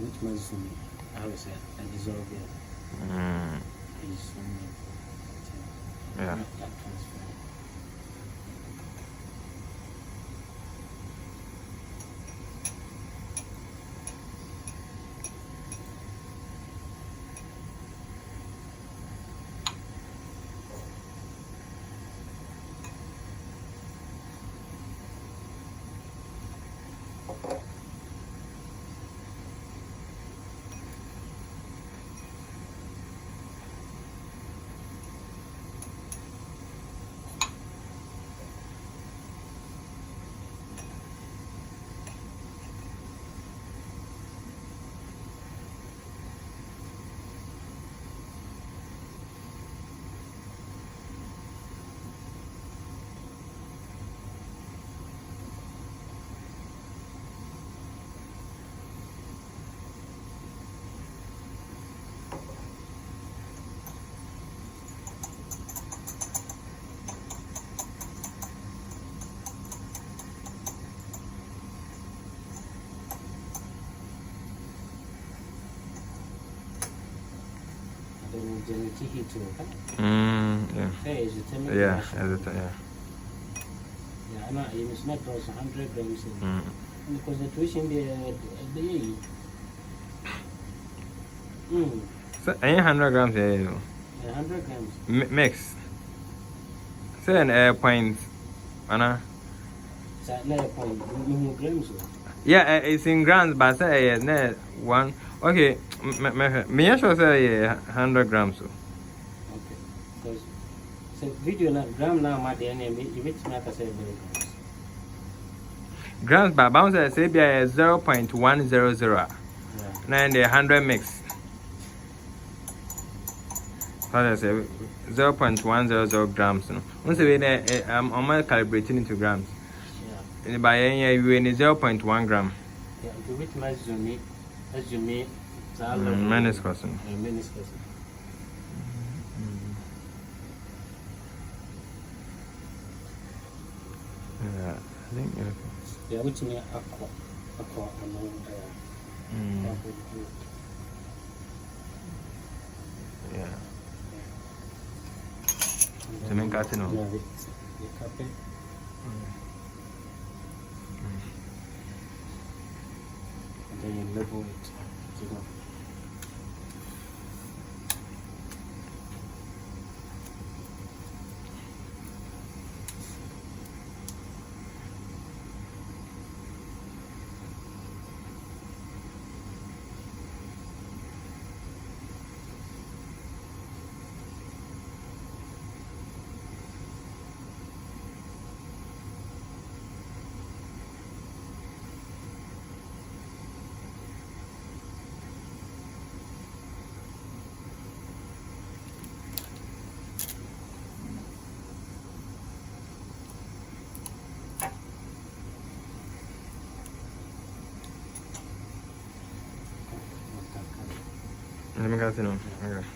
which medicine I would say I dissolve it. Yeah. That transfer. Yeah, as it, yeah. Yeah, I'm not, it's not also 100 grams because the tuition the So, 100 grams, yeah. 100 grams. Mix. Say an point, Anna. So, another point, grams. Yeah, it's in grams, but say one. Okay, me sure say 100 grams. Okay, because so video na gram now my DNA you which make us say grams. Grams, but bounce say be 0.100. Yeah. 100 mix. So I say 0.100 grams. No, once I'm calibrating into grams. Yeah. By you in 0.1 gram. Yeah, the which measure as you mean. Meniscus. Meniscus. Yeah, I think. Yeah, which mean aqua among yeah. To make that, Yeah, the copy. And then you level it. Let me go. Okay.